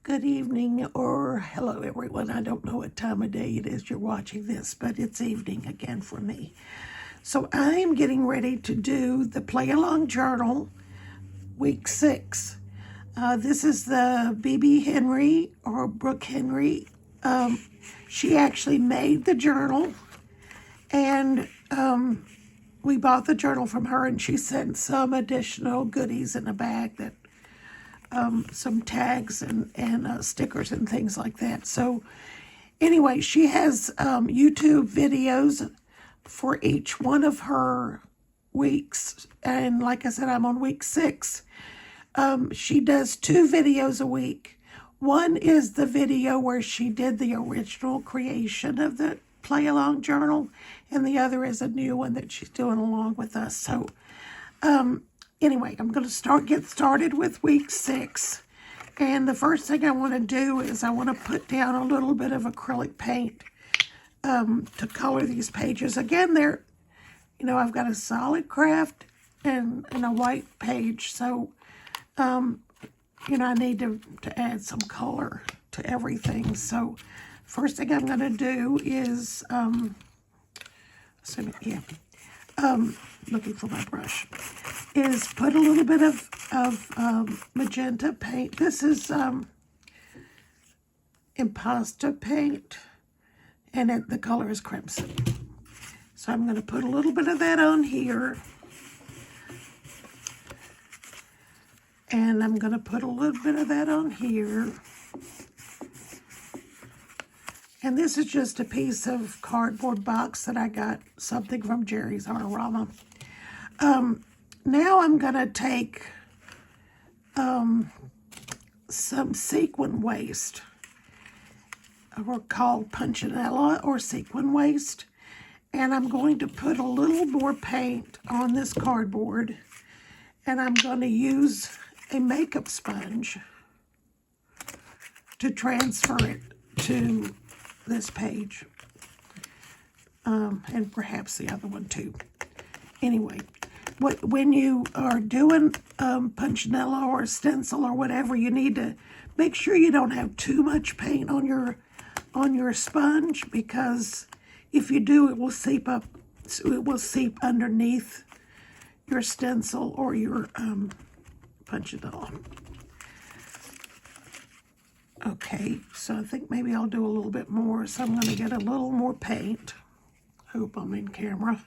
Good evening or hello everyone. I don't know what time of day it is you're watching this, but it's evening again for me. So I am getting ready to do the Play Along Journal week 6. This is the BB Henry or Brooke Henry. She actually made the journal, and we bought the journal from her, and she sent some additional goodies in a bag that some tags and stickers and things like that. So anyway, she has YouTube videos for each one of her weeks. And like I said, I'm on week 6. She does 2 videos a week. One is the video where she did the original creation of the Play Along Journal, and the other is a new one that she's doing along with us. So anyway, I'm going to get started with week 6. And the first thing I want to do is I want to put down a little bit of acrylic paint to color these pages. Again, I've got a solid craft and a white page. So, I need to add some color to everything. So, first thing I'm going to do is, looking for my brush, is put a little bit of magenta paint. This is impasta paint, and the color is crimson. So I'm going to put a little bit of that on here, and I'm going to put a little bit of that on here. And this is just a piece of cardboard box that I got something from Jerry's Artorama. Now I'm going to take some sequin waste, or called punchinella or sequin waste, and I'm going to put a little more paint on this cardboard, and I'm going to use a makeup sponge to transfer it to this page, and perhaps the other one too. Anyway, when you are doing punchinella or stencil or whatever, you need to make sure you don't have too much paint on your sponge, because if you do, it will seep up. It will seep underneath your stencil or your punchinella. Okay, so I think maybe I'll do a little bit more. So I'm going to get a little more paint. Hope I'm in camera.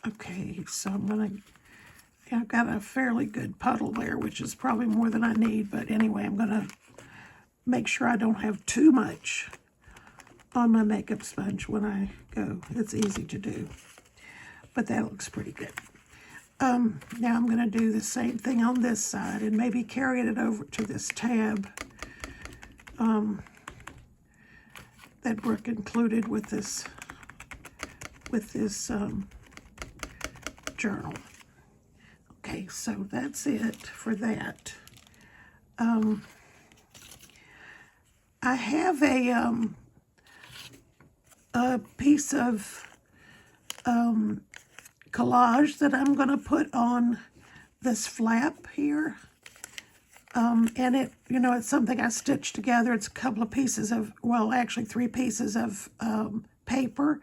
Okay, so I've got a fairly good puddle there, which is probably more than I need. But anyway, I'm going to make sure I don't have too much on my makeup sponge when I go. It's easy to do, but that looks pretty good. Now I'm going to do the same thing on this side and maybe carry it over to this tab that Brooke included with this journal. Okay, so that's it for that. I have a piece of collage that I'm going to put on this flap here. And it's something I stitched together. It's a couple of pieces of, well, actually 3 pieces of paper.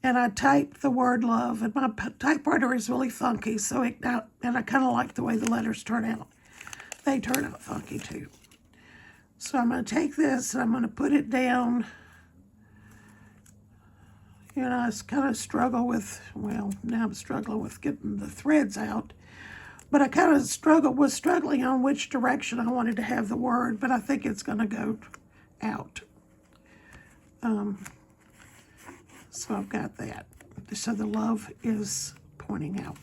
And I typed the word love, and my typewriter is really funky, so and I kind of like the way the letters turn out. They turn out funky too. So I'm going to take this and I'm going to put it down. I kind of struggle with, well, now I'm struggling with getting the threads out. But I kind of was struggling on which direction I wanted to have the word, but I think it's going to go out. So I've got that. So the love is pointing out.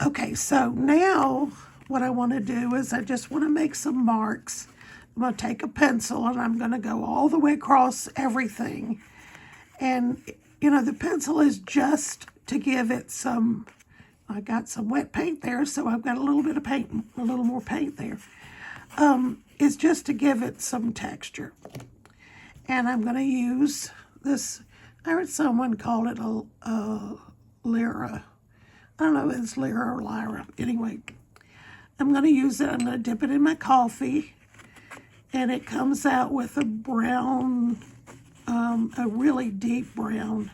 Okay, so now what I want to do is I just want to make some marks. I'm going to take a pencil and I'm going to go all the way across everything. And, the pencil is just to give it some, I got some wet paint there, so I've got a little bit of paint, a little more paint there. It's just to give it some texture. And I'm going to use this, I heard someone call it a Lyra. I don't know if it's Lyra or Lyra. Anyway, I'm going to use it. I'm going to dip it in my coffee. And it comes out with a brown, a really deep brown.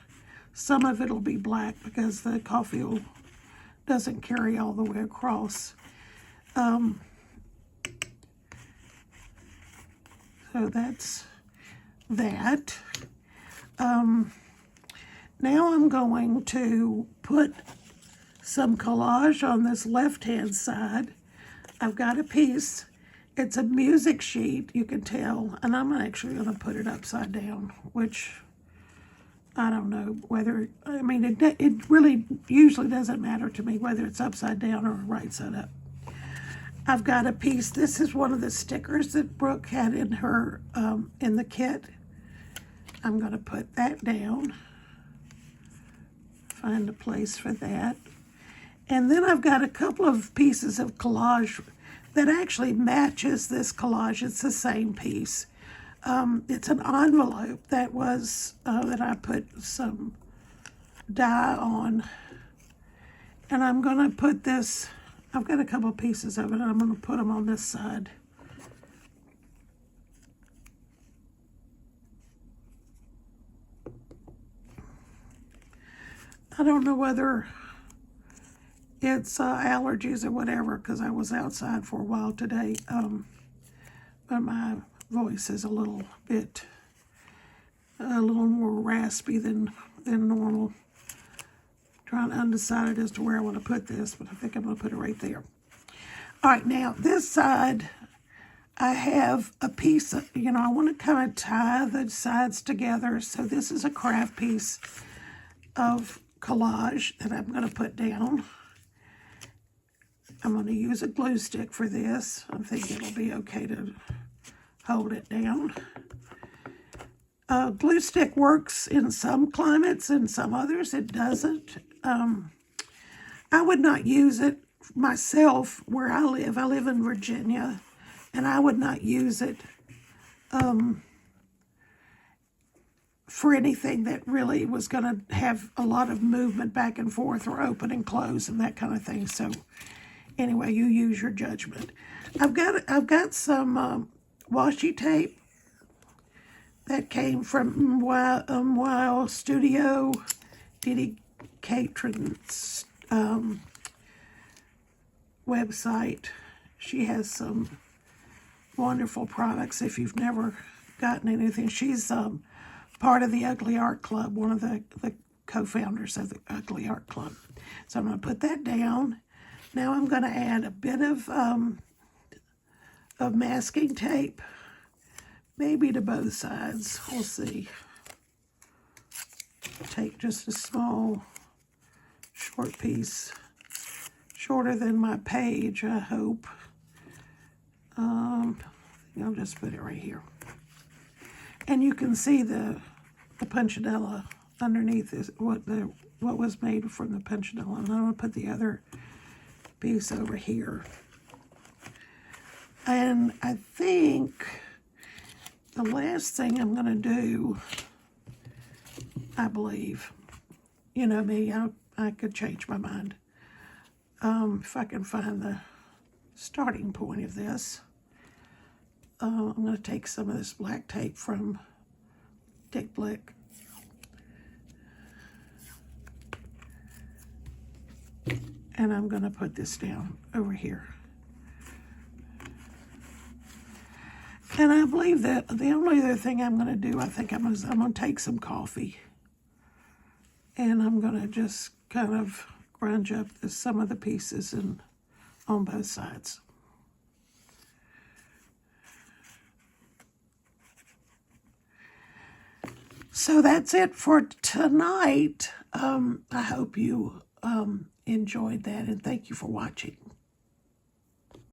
Some of it will be black because the coffee doesn't carry all the way across. So that's that. Now I'm going to put some collage on this left-hand side. I've got a piece. It's a music sheet, you can tell, and I'm actually going to put it upside down, which I don't know whether, I mean, it really usually doesn't matter to me whether it's upside down or right side up. I've got a piece. This is one of the stickers that Brooke had in her, in the kit. I'm going to put that down. Find a place for that. And then I've got a couple of pieces of collage that actually matches this collage. It's the same piece. It's an envelope that was, that I put some dye on. And I'm going to put this, I've got a couple pieces of it, and I'm going to put them on this side. I don't know whether it's allergies or whatever, because I was outside for a while today. But my voice is a little more raspy than normal. Trying undecided as to where I want to put this, but I think I'm going to put it right there. All right, now this side, I have a piece of, I want to kind of tie the sides together. So this is a craft piece of collage that I'm going to put down. I'm going to use a glue stick for this. I think it'll be okay to hold it down. Glue stick works in some climates, and some others it doesn't. I would not use it myself where I live. I live in Virginia, and I would not use it for anything that really was going to have a lot of movement back and forth or open and close and that kind of thing. So anyway, you use your judgment. I've got some washi tape that came from Wow Studio, Diddy Catron's website. She has some wonderful products. If you've never gotten anything, she's part of the Ugly Art Club, one of the co-founders of the Ugly Art Club. So I'm going to put that down. Now I'm going to add a bit of masking tape, maybe to both sides. We'll see. Take just a small, short piece, shorter than my page, I hope. I'll just put it right here. And you can see the punchinella underneath is what was made from the punchinella. And I'm going to put the other piece over here. And I think the last thing I'm going to do, I believe, you know me, I could change my mind. If I can find the starting point of this. I'm going to take some of this black tape from Dick Blick. And I'm going to put this down over here. And I believe that the only other thing I'm going to do, I think I'm going to take some coffee. And I'm going to just kind of grunge up some of the pieces on both sides. So that's it for tonight. I hope you enjoyed that, and thank you for watching.